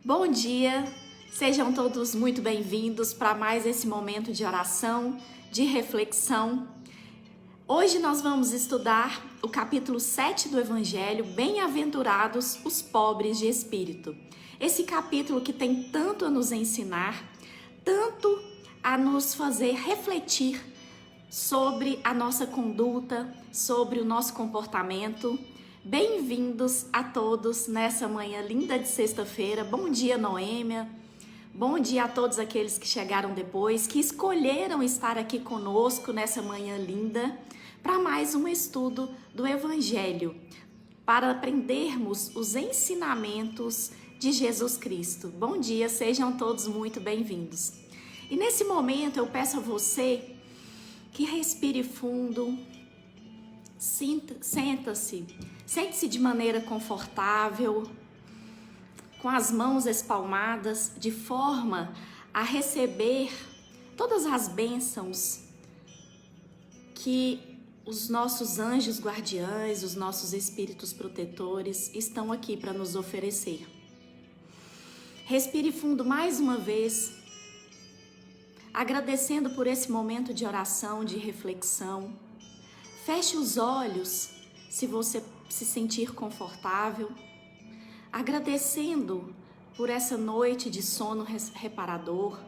Bom dia, sejam todos muito bem-vindos para mais esse momento de oração, de reflexão. Hoje nós vamos estudar o capítulo 7 do Evangelho, Bem-aventurados os pobres de espírito. Esse capítulo que tem tanto a nos ensinar, tanto a nos fazer refletir sobre a nossa conduta, sobre o nosso comportamento. Bem-vindos a todos nessa manhã linda de sexta-feira. Bom dia, Noêmia. Bom dia a todos aqueles que chegaram depois, que escolheram estar aqui conosco nessa manhã linda para mais um estudo do Evangelho, para aprendermos os ensinamentos de Jesus Cristo. Bom dia, sejam todos muito bem-vindos. E nesse momento eu peço a você que respire fundo, sente-se de maneira confortável, com as mãos espalmadas, de forma a receber todas as bênçãos que os nossos anjos guardiães, os nossos espíritos protetores estão aqui para nos oferecer. Respire fundo mais uma vez, agradecendo por esse momento de oração, de reflexão. Feche os olhos se você se sentir confortável, agradecendo por essa noite de sono reparador,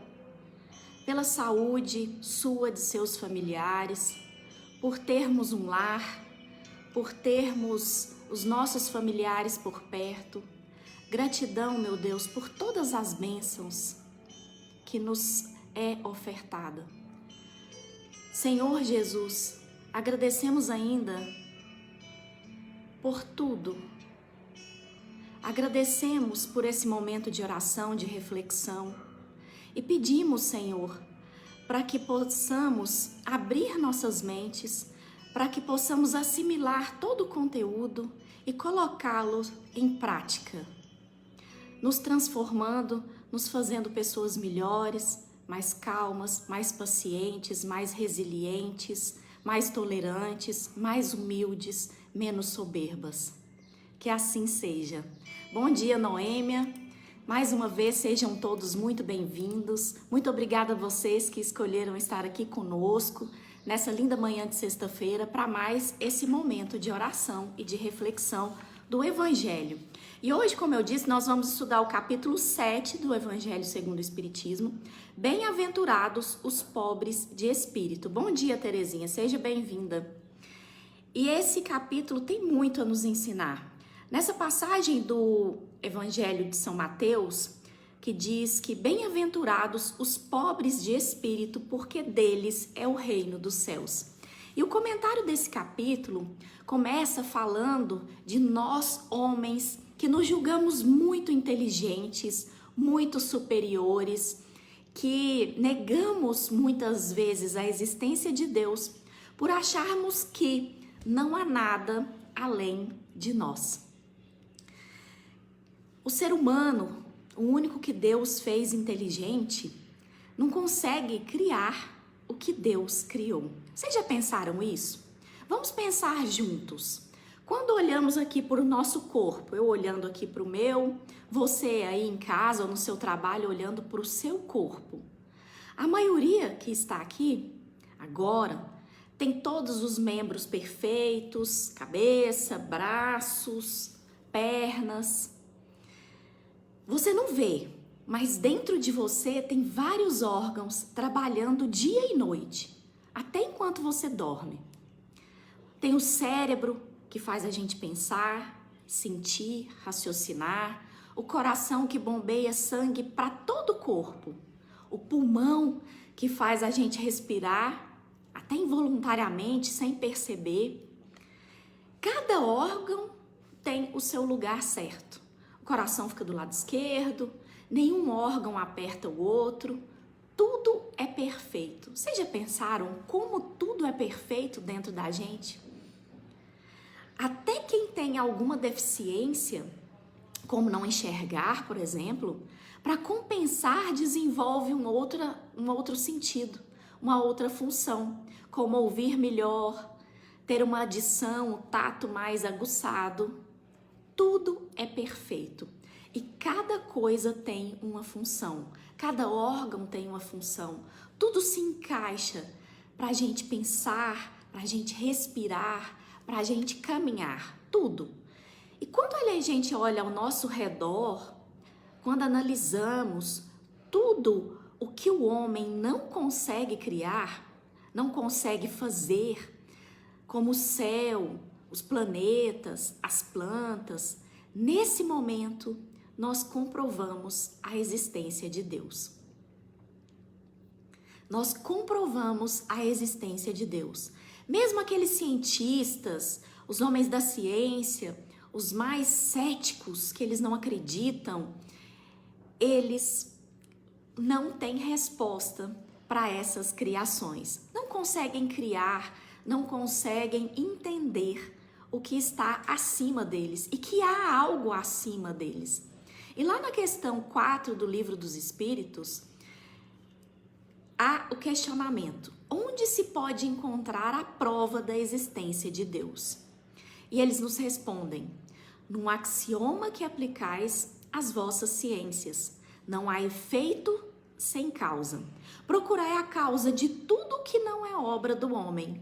pela saúde sua, de seus familiares, por termos um lar, por termos os nossos familiares por perto. Gratidão, meu Deus, por todas as bênçãos que nos é ofertada. Senhor Jesus, agradecemos ainda por tudo. Agradecemos por esse momento de oração, de reflexão e pedimos, Senhor, para que possamos abrir nossas mentes, para que possamos assimilar todo o conteúdo e colocá-lo em prática, nos transformando, nos fazendo pessoas melhores, mais calmas, mais pacientes, mais resilientes, mais tolerantes, mais humildes, menos soberbas. Que assim seja. Bom dia, Noêmia. Mais uma vez, sejam todos muito bem-vindos. Muito obrigada a vocês que escolheram estar aqui conosco nessa linda manhã de sexta-feira para mais esse momento de oração e de reflexão do Evangelho. E hoje, como eu disse, nós vamos estudar o capítulo 7 do Evangelho segundo o Espiritismo, Bem-aventurados os pobres de espírito. Bom dia, Terezinha, seja bem-vinda. E esse capítulo tem muito a nos ensinar. Nessa passagem do Evangelho de São Mateus, que diz que bem-aventurados os pobres de espírito, porque deles é o reino dos céus. E o comentário desse capítulo começa falando de nós, homens, que nos julgamos muito inteligentes, muito superiores, que negamos muitas vezes a existência de Deus por acharmos que não há nada além de nós. O ser humano, o único que Deus fez inteligente, não consegue criar o que Deus criou. Vocês já pensaram isso? Vamos pensar juntos. Quando olhamos aqui para o nosso corpo, eu olhando aqui para o meu, você aí em casa ou no seu trabalho olhando para o seu corpo. A maioria que está aqui agora tem todos os membros perfeitos, cabeça, braços, pernas. Você não vê, mas dentro de você tem vários órgãos trabalhando dia e noite, até enquanto você dorme. Tem o cérebro, que faz a gente pensar, sentir, raciocinar, o coração que bombeia sangue para todo o corpo, o pulmão que faz a gente respirar, até involuntariamente, sem perceber. Cada órgão tem o seu lugar certo. O coração fica do lado esquerdo, nenhum órgão aperta o outro, tudo é perfeito. Vocês já pensaram como tudo é perfeito dentro da gente? Até quem tem alguma deficiência, como não enxergar, por exemplo, para compensar desenvolve um outro sentido, uma outra função, como ouvir melhor, ter uma adição, um tato mais aguçado. Tudo é perfeito. E cada coisa tem uma função, cada órgão tem uma função. Tudo se encaixa para a gente pensar, para a gente respirar, para a gente caminhar, tudo. E quando a gente olha ao nosso redor, quando analisamos tudo o que o homem não consegue criar, não consegue fazer, como o céu, os planetas, as plantas, nesse momento nós comprovamos a existência de Deus. Nós comprovamos a existência de Deus. Mesmo aqueles cientistas, os homens da ciência, os mais céticos, que eles não acreditam, eles não têm resposta para essas criações. Não conseguem criar, não conseguem entender o que está acima deles e que há algo acima deles. E lá na questão 4 do Livro dos Espíritos, há o questionamento: onde se pode encontrar a prova da existência de Deus? E eles nos respondem: num axioma que aplicais às vossas ciências, não há efeito sem causa. Procurai a causa de tudo que não é obra do homem,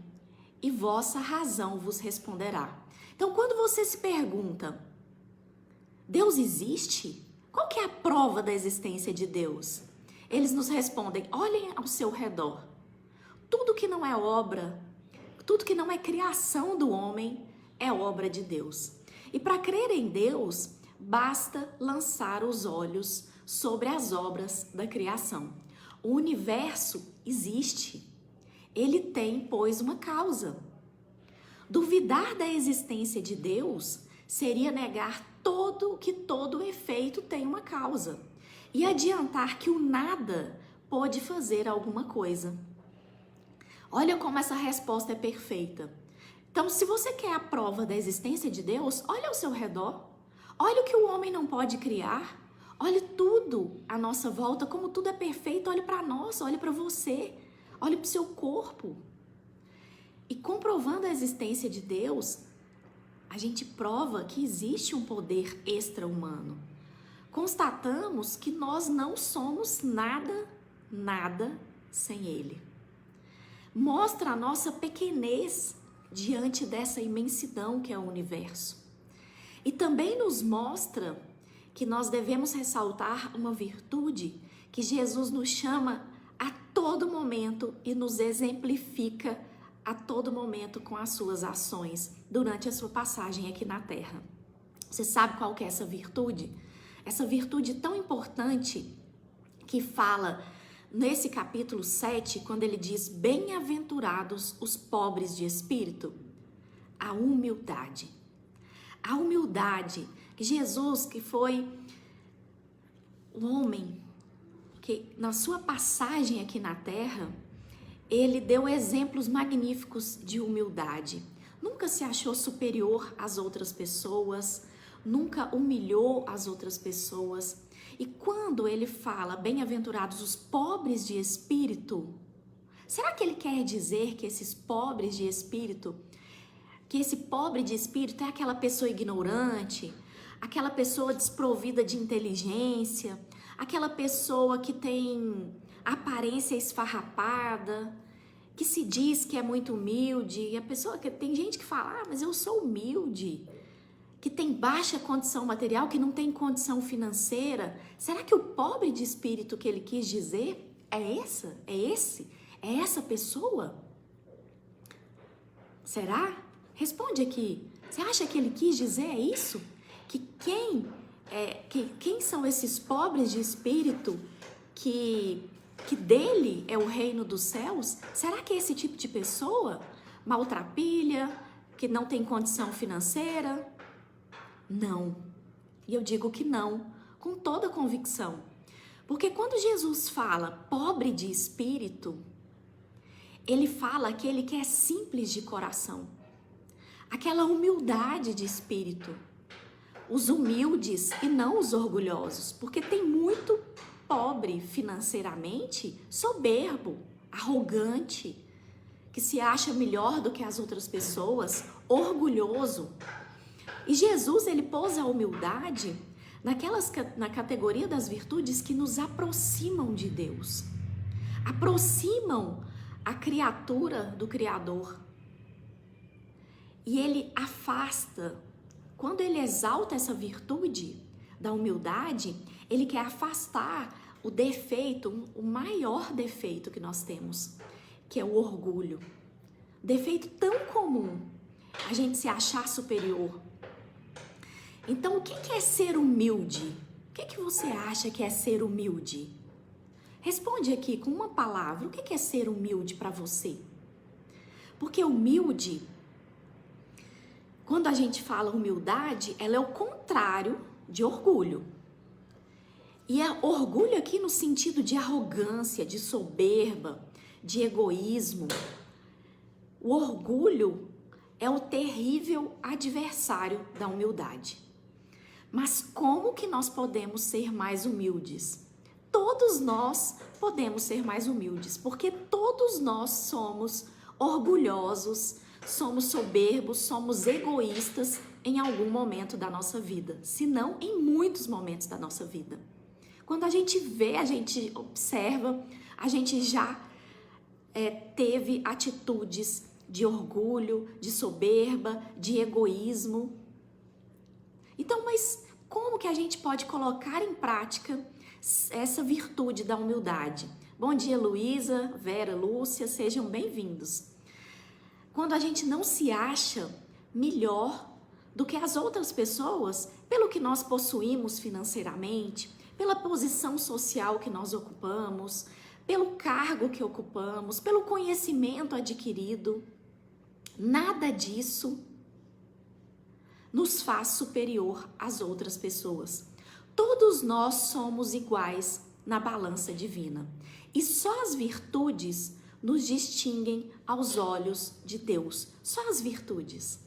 e vossa razão vos responderá. Então, quando você se pergunta, Deus existe? Qual que é a prova da existência de Deus? Eles nos respondem: olhem ao seu redor. Tudo que não é obra, tudo que não é criação do homem, é obra de Deus. E para crer em Deus, basta lançar os olhos sobre as obras da criação. O universo existe. Ele tem, pois, uma causa. Duvidar da existência de Deus seria negar que todo efeito tem uma causa e adiantar que o nada pode fazer alguma coisa. Olha como essa resposta é perfeita. Então, se você quer a prova da existência de Deus, olha ao seu redor. Olha o que o homem não pode criar. Olhe tudo à nossa volta, como tudo é perfeito. Olhe para nós, olhe para você, olhe para o seu corpo. E comprovando a existência de Deus, a gente prova que existe um poder extra-humano. Constatamos que nós não somos nada sem Ele. Mostra a nossa pequenez diante dessa imensidão que é o universo. E também nos mostra que nós devemos ressaltar uma virtude que Jesus nos chama a todo momento e nos exemplifica a todo momento com as suas ações durante a sua passagem aqui na Terra. Você sabe qual que é essa virtude? Essa virtude tão importante que fala nesse capítulo 7, quando ele diz: bem-aventurados os pobres de espírito, a humildade. A humildade que Jesus, que foi o homem que na sua passagem aqui na Terra, ele deu exemplos magníficos de humildade. Nunca se achou superior às outras pessoas, nunca humilhou as outras pessoas. E quando ele fala bem-aventurados os pobres de espírito, será que ele quer dizer que esses pobres de espírito, que esse pobre de espírito é aquela pessoa ignorante, aquela pessoa desprovida de inteligência, aquela pessoa que tem aparência esfarrapada, que se diz que é muito humilde, e a pessoa que tem gente que fala: mas eu sou humilde, que tem baixa condição material, que não tem condição financeira. Será que o pobre de espírito que ele quis dizer é essa pessoa? Será? Responde aqui. Você acha que ele quis dizer isso? Que quem são esses pobres de espírito que dele é o reino dos céus? Será que é esse tipo de pessoa? Maltrapilha, que não tem condição financeira? Não. E eu digo que não, com toda convicção. Porque quando Jesus fala pobre de espírito, ele fala aquele que é simples de coração. Aquela humildade de espírito. Os humildes e não os orgulhosos. Porque tem muito pobre financeiramente, soberbo, arrogante, que se acha melhor do que as outras pessoas, orgulhoso. E Jesus, ele pôs a humildade na categoria das virtudes que nos aproximam de Deus, aproximam a criatura do Criador. E ele afasta, quando ele exalta essa virtude da humildade, ele quer afastar o defeito, o maior defeito que nós temos, que é o orgulho. Defeito tão comum, a gente se achar superior. Então, o que é ser humilde? O que você acha que é ser humilde? Responde aqui com uma palavra, o que é ser humilde para você? Porque humilde, quando a gente fala humildade, ela é o contrário de orgulho. E é orgulho aqui no sentido de arrogância, de soberba, de egoísmo. O orgulho é o terrível adversário da humildade. Mas como que nós podemos ser mais humildes? Todos nós podemos ser mais humildes, porque todos nós somos orgulhosos, somos soberbos, somos egoístas em algum momento da nossa vida, se não em muitos momentos da nossa vida. Quando a gente vê, a gente observa, a gente já teve atitudes de orgulho, de soberba, de egoísmo. Então, mas como que a gente pode colocar em prática essa virtude da humildade? Bom dia, Luísa, Vera, Lúcia, sejam bem-vindos. Quando a gente não se acha melhor do que as outras pessoas, pelo que nós possuímos financeiramente, pela posição social que nós ocupamos, pelo cargo que ocupamos, pelo conhecimento adquirido, nada disso nos faz superior às outras pessoas. Todos nós somos iguais na balança divina. E só as virtudes nos distinguem aos olhos de Deus. Só as virtudes.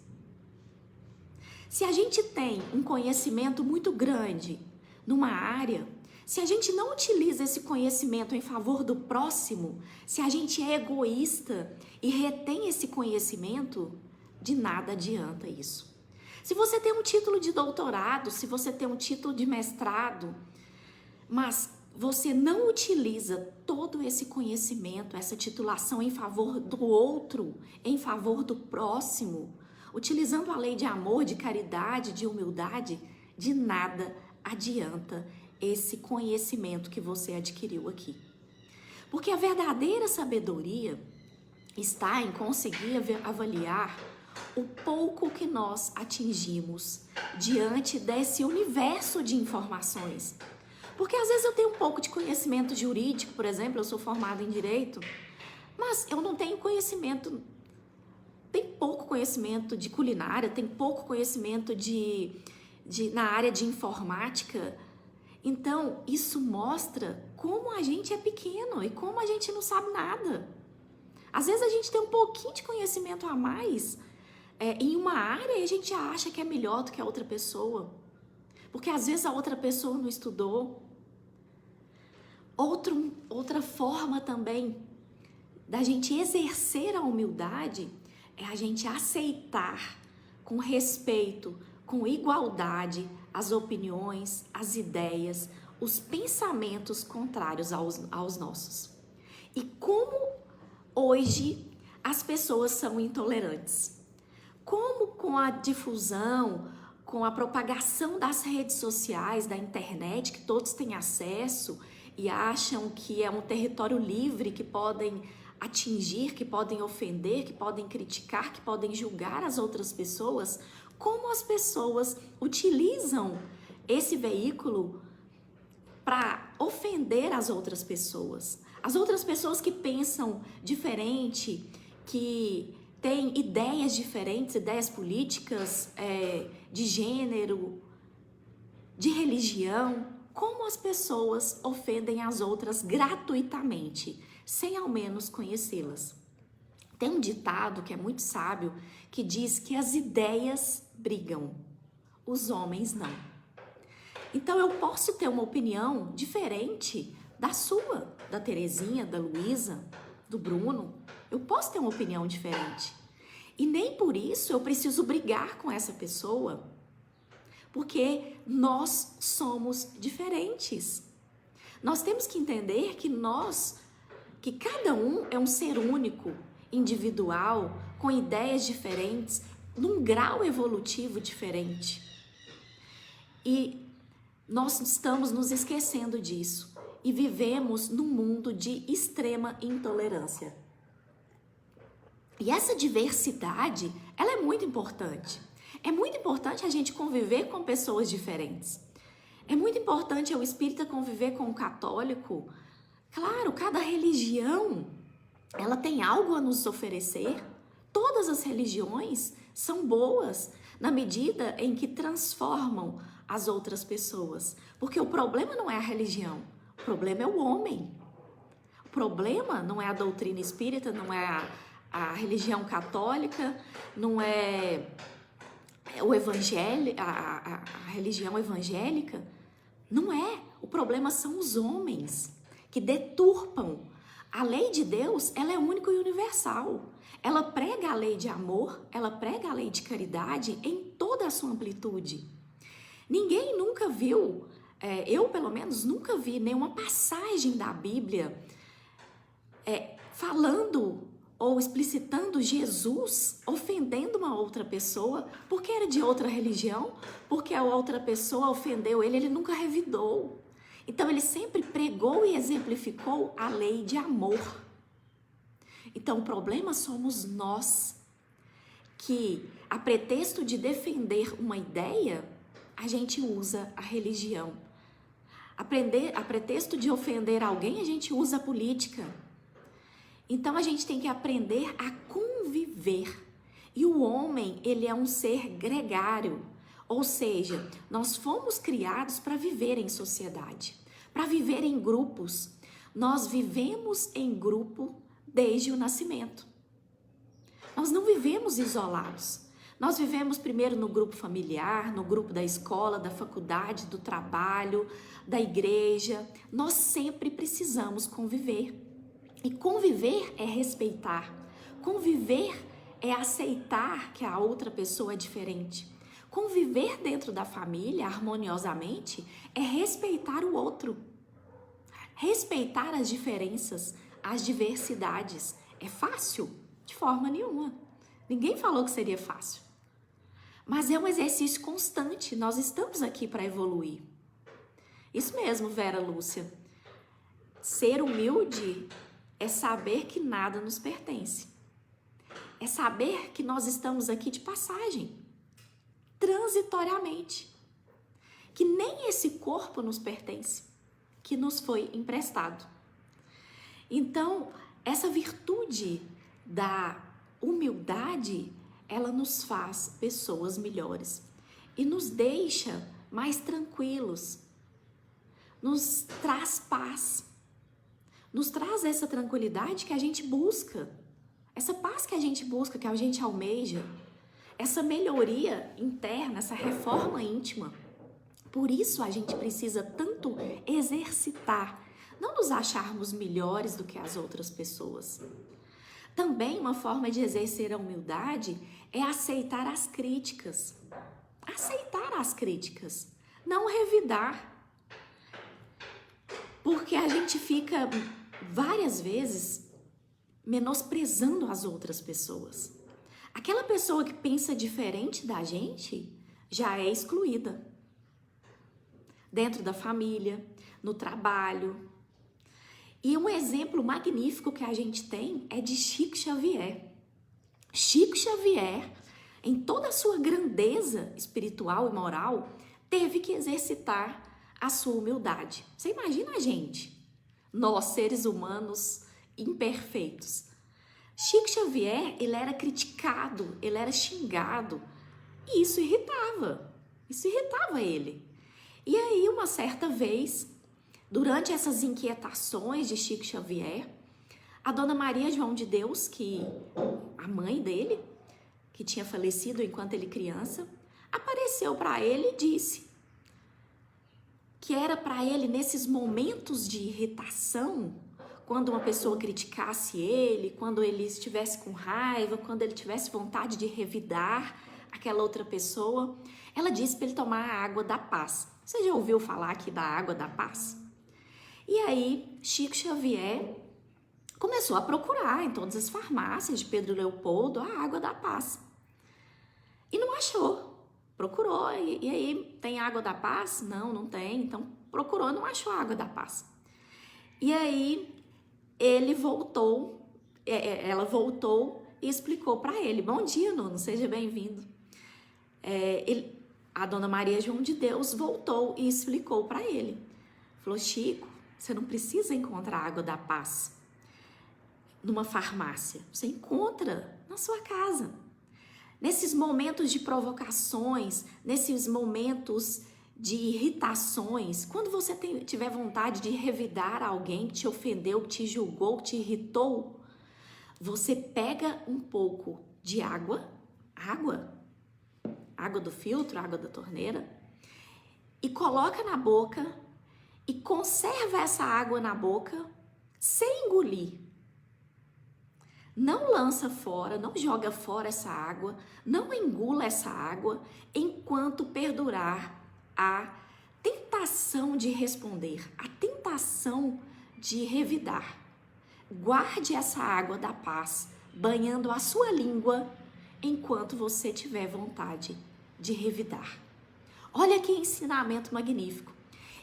Se a gente tem um conhecimento muito grande numa área, se a gente não utiliza esse conhecimento em favor do próximo, se a gente é egoísta e retém esse conhecimento, de nada adianta isso. Se você tem um título de doutorado, se você tem um título de mestrado, mas você não utiliza todo esse conhecimento, essa titulação em favor do outro, em favor do próximo, utilizando a lei de amor, de caridade, de humildade, de nada adianta esse conhecimento que você adquiriu aqui. Porque a verdadeira sabedoria está em conseguir avaliar o pouco que nós atingimos diante desse universo de informações. Porque às vezes eu tenho um pouco de conhecimento jurídico, por exemplo, eu sou formada em direito, mas eu não tenho conhecimento, tem pouco conhecimento de culinária, tem pouco conhecimento na área de informática. Então, isso mostra como a gente é pequeno e como a gente não sabe nada. Às vezes a gente tem um pouquinho de conhecimento a mais em uma área e a gente acha que é melhor do que a outra pessoa. Porque às vezes a outra pessoa não estudou. Outra forma também da gente exercer a humildade é a gente aceitar com respeito, com igualdade, as opiniões, as ideias, os pensamentos contrários aos nossos. E como hoje as pessoas são intolerantes? Como com a difusão, com a propagação das redes sociais, da internet, que todos têm acesso e acham que é um território livre, que podem atingir, que podem ofender, que podem criticar, que podem julgar as outras pessoas, como as pessoas utilizam esse veículo para ofender as outras pessoas. As outras pessoas que pensam diferente, que têm ideias diferentes, ideias políticas, de gênero, de religião, como as pessoas ofendem as outras gratuitamente, sem ao menos conhecê-las. Tem um ditado que é muito sábio, que diz que as ideias brigam, os homens não. Então eu posso ter uma opinião diferente da sua, da Terezinha, da Luísa, do Bruno. Eu posso ter uma opinião diferente. E nem por isso eu preciso brigar com essa pessoa. porque nós somos diferentes. Nós temos que entender que cada um é um ser único, individual, com ideias diferentes, num grau evolutivo diferente. E nós estamos nos esquecendo disso e vivemos num mundo de extrema intolerância. E essa diversidade, ela é muito importante. É muito importante a gente conviver com pessoas diferentes. É muito importante o espírita conviver com o católico. Claro, cada religião, ela tem algo a nos oferecer. Todas as religiões são boas na medida em que transformam as outras pessoas. Porque o problema não é a religião, o problema é o homem. O problema não é a doutrina espírita, não é a religião católica, não é o evangelho, a religião evangélica. Não é. O problema são os homens que deturpam. A lei de Deus, ela é única e universal. Ela prega a lei de amor, ela prega a lei de caridade em toda a sua amplitude. Ninguém nunca viu, eu pelo menos nunca vi nenhuma passagem da Bíblia falando ou explicitando Jesus ofendendo uma outra pessoa porque era de outra religião, porque a outra pessoa ofendeu ele, ele nunca revidou. Então ele sempre pregou e exemplificou a lei de amor. Então o problema somos nós, que a pretexto de defender uma ideia, a gente usa a religião. A pretexto de ofender alguém, a gente usa a política. Então a gente tem que aprender a conviver. E o homem, ele é um ser gregário. Ou seja, nós fomos criados para viver em sociedade, para viver em grupos. Nós vivemos em grupo desde o nascimento. Nós não vivemos isolados. Nós vivemos primeiro no grupo familiar, no grupo da escola, da faculdade, do trabalho, da igreja. Nós sempre precisamos conviver. E conviver é respeitar. Conviver é aceitar que a outra pessoa é diferente. Conviver dentro da família harmoniosamente é respeitar o outro. Respeitar as diferenças, as diversidades. É fácil? De forma nenhuma. Ninguém falou que seria fácil. Mas é um exercício constante. Nós estamos aqui para evoluir. Isso mesmo, Vera Lúcia. Ser humilde é saber que nada nos pertence. É saber que nós estamos aqui de passagem, transitoriamente. Que nem esse corpo nos pertence, que nos foi emprestado. Então, essa virtude da humildade, ela nos faz pessoas melhores e nos deixa mais tranquilos, nos traz paz, nos traz essa tranquilidade que a gente busca, essa paz que a gente busca, que a gente almeja, essa melhoria interna, essa reforma íntima. Por isso a gente precisa tanto exercitar, não nos acharmos melhores do que as outras pessoas. Também uma forma de exercer a humildade é aceitar as críticas. Aceitar as críticas, não revidar. Porque a gente fica várias vezes menosprezando as outras pessoas. Aquela pessoa que pensa diferente da gente já é excluída. Dentro da família, no trabalho. E um exemplo magnífico que a gente tem é de Chico Xavier. Chico Xavier, em toda a sua grandeza espiritual e moral, teve que exercitar a sua humildade. Você imagina a gente, nós seres humanos imperfeitos. Chico Xavier, ele era criticado, ele era xingado, e isso irritava ele. E aí, uma certa vez, durante essas inquietações de Chico Xavier, a Dona Maria João de Deus, a mãe dele, que tinha falecido enquanto ele criança, apareceu para ele e disse que era para ele, nesses momentos de irritação, quando uma pessoa criticasse ele, quando ele estivesse com raiva, quando ele tivesse vontade de revidar, aquela outra pessoa, ela disse para ele tomar a água da paz. Você já ouviu falar aqui da água da paz? E aí, Chico Xavier começou a procurar em todas as farmácias de Pedro Leopoldo a água da paz. E não achou. Procurou, e aí, tem água da paz? Não, não tem. Então, procurou, não achou a água da paz. E aí, ele voltou, ela voltou e explicou para ele. Bom dia, Nuno, seja bem-vindo. A Dona Maria João de Deus voltou e explicou para ele. Falou, Chico, você não precisa encontrar a água da paz numa farmácia. Você encontra na sua casa. Nesses momentos de provocações, nesses momentos de irritações, quando você tiver vontade de revidar alguém que te ofendeu, que te julgou, que te irritou, você pega um pouco de água do filtro, água da torneira, e coloca na boca e conserva essa água na boca sem engolir. Não lança fora, não joga fora essa água, não engula essa água enquanto perdurar a tentação de responder, a tentação de revidar. Guarde essa água da paz, banhando a sua língua enquanto você tiver vontade de revidar. Olha que ensinamento magnífico.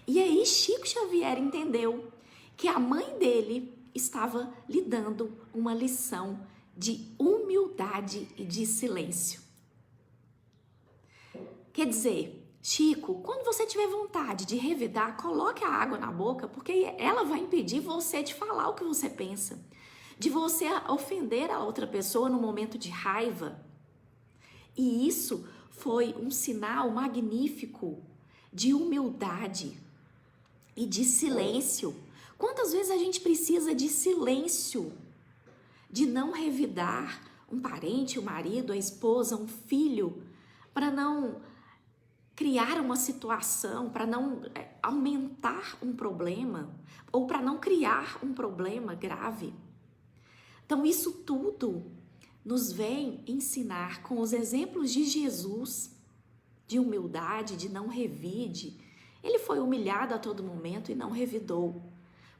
E aí Chico Xavier entendeu que a mãe dele estava lhe dando uma lição de humildade e de silêncio. Quer dizer, Chico, quando você tiver vontade de revidar, coloque a água na boca, porque ela vai impedir você de falar o que você pensa, de você ofender a outra pessoa no momento de raiva. E isso foi um sinal magnífico de humildade e de silêncio. Quantas vezes a gente precisa de silêncio, de não revidar um parente, um marido, a esposa, um filho, para não criar uma situação, para não aumentar um problema ou para não criar um problema grave. Então isso tudo nos vem ensinar com os exemplos de Jesus, de humildade, de não revide. Ele foi humilhado a todo momento e não revidou,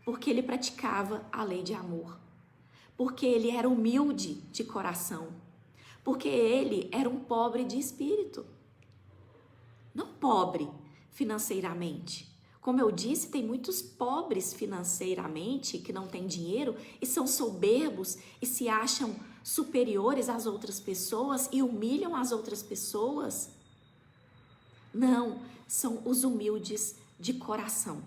porque ele praticava a lei de amor, porque ele era humilde de coração, porque ele era um pobre de espírito. Não pobre financeiramente. Como eu disse, tem muitos pobres financeiramente que não têm dinheiro e são soberbos e se acham superiores às outras pessoas e humilham as outras pessoas. Não, são os humildes de coração.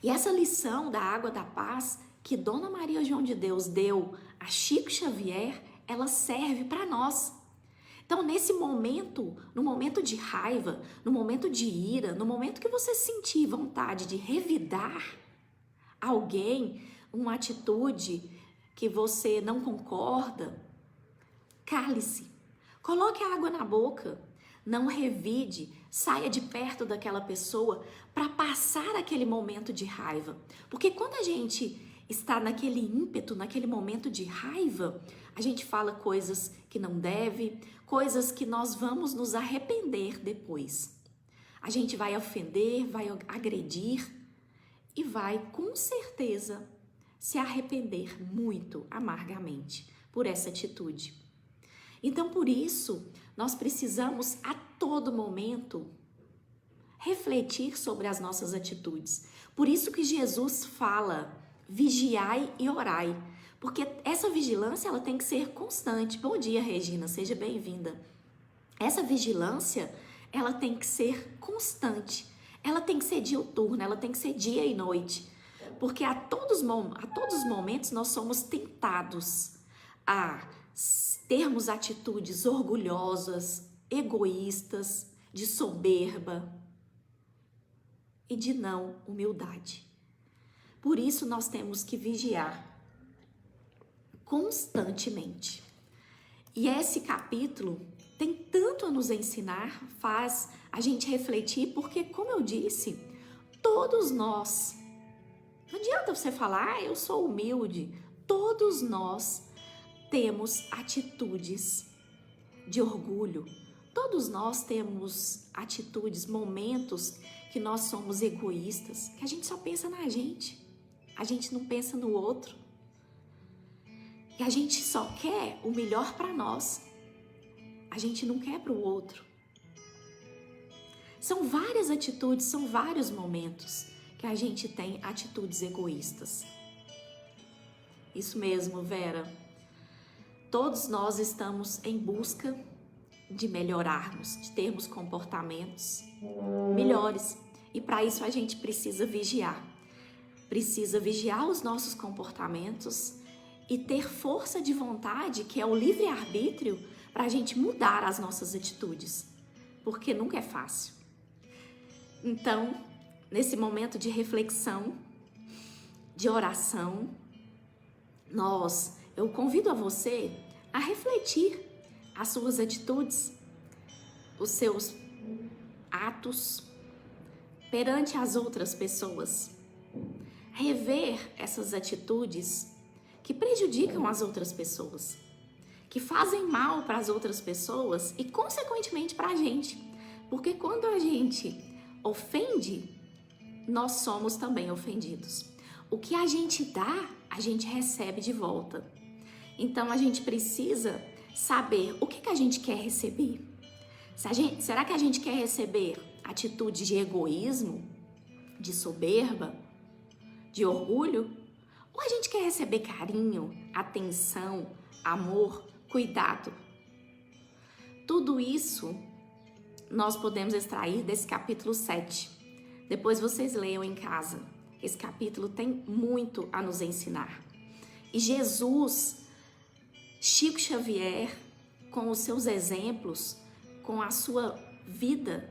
E essa lição da água da paz que Dona Maria João de Deus deu a Chico Xavier, ela serve para nós. Então, nesse momento, no momento de raiva, no momento de ira, no momento que você sentir vontade de revidar alguém, uma atitude que você não concorda, cale-se, coloque a água na boca, não revide, saia de perto daquela pessoa para passar aquele momento de raiva. Porque quando a gente está naquele ímpeto, naquele momento de raiva, a gente fala coisas que não deve, coisas que nós vamos nos arrepender depois. A gente vai ofender, vai agredir e vai com certeza se arrepender muito amargamente por essa atitude. Então, por isso, nós precisamos a todo momento refletir sobre as nossas atitudes. Por isso que Jesus fala: vigiai e orai, porque essa vigilância ela tem que ser constante. Bom dia, Regina, seja bem-vinda. Essa vigilância ela tem que ser constante, ela tem que ser diuturna, ela tem que ser dia e noite, porque a todos os momentos nós somos tentados a termos atitudes orgulhosas, egoístas, de soberba e de não humildade. Por isso nós temos que vigiar constantemente. E esse capítulo tem tanto a nos ensinar, faz a gente refletir, porque, como eu disse, todos nós, não adianta você falar, eu sou humilde, todos nós temos atitudes de orgulho. Todos nós temos atitudes, momentos que nós somos egoístas, que a gente só pensa na gente, a gente não pensa no outro. E a gente só quer o melhor para nós, a gente não quer para o outro. São várias atitudes, são vários momentos que a gente tem atitudes egoístas. Isso mesmo, Vera. Todos nós estamos em busca de melhorarmos, de termos comportamentos melhores. E para isso a gente precisa vigiar. Precisa vigiar os nossos comportamentos e ter força de vontade, que é o livre-arbítrio, para a gente mudar as nossas atitudes. Porque nunca é fácil. Então, nesse momento de reflexão, de oração, eu convido a você a refletir as suas atitudes, os seus atos perante as outras pessoas. Rever essas atitudes que prejudicam as outras pessoas, que fazem mal para as outras pessoas e, consequentemente, para a gente. Porque quando a gente ofende, nós somos também ofendidos. O que a gente dá, a gente recebe de volta. Então, a gente precisa saber o que a gente quer receber. Será que a gente quer receber atitudes de egoísmo, de soberba, de orgulho? Ou a gente quer receber carinho, atenção, amor, cuidado? Tudo isso nós podemos extrair desse capítulo 7. Depois vocês leiam em casa. Esse capítulo tem muito a nos ensinar. E Jesus, Chico Xavier, com os seus exemplos, com a sua vida,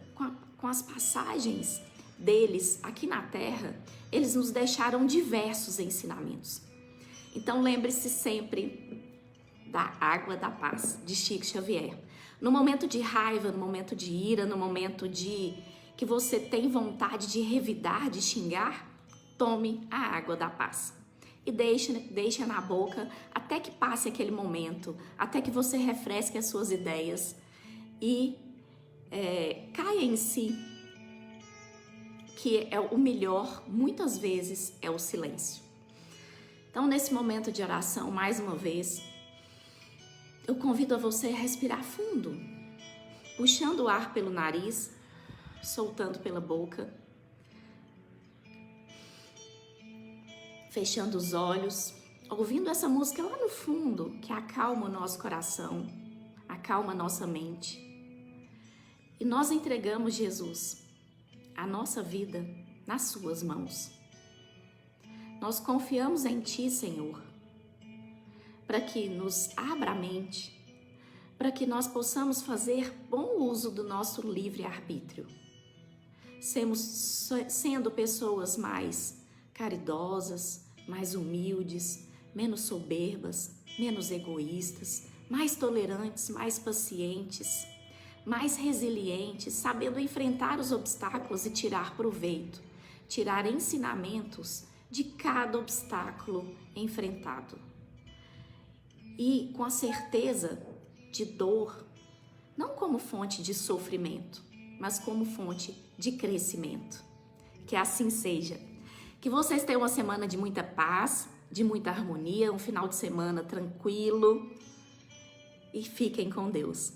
com as passagens deles aqui na Terra, eles nos deixaram diversos ensinamentos. Então lembre-se sempre da água da paz, de Chico Xavier. No momento de raiva, no momento de ira, no momento de que você tem vontade de revidar, de xingar, tome a água da paz. E deixa na boca até que passe aquele momento, até que você refresque as suas ideias e caia em si, que é o melhor, muitas vezes, é o silêncio. Então, nesse momento de oração, mais uma vez, eu convido a você a respirar fundo, puxando o ar pelo nariz, soltando pela boca, fechando os olhos, ouvindo essa música lá no fundo, que acalma o nosso coração, acalma a nossa mente. E nós entregamos, Jesus, a nossa vida nas suas mãos. Nós confiamos em Ti, Senhor, para que nos abra a mente, para que nós possamos fazer bom uso do nosso livre-arbítrio. Sendo pessoas mais caridosas, mais humildes, menos soberbas, menos egoístas, mais tolerantes, mais pacientes, mais resilientes, sabendo enfrentar os obstáculos e tirar proveito, tirar ensinamentos de cada obstáculo enfrentado. E com a certeza de dor, não como fonte de sofrimento, mas como fonte de crescimento. Que assim seja. Que vocês tenham uma semana de muita paz, de muita harmonia, um final de semana tranquilo e fiquem com Deus.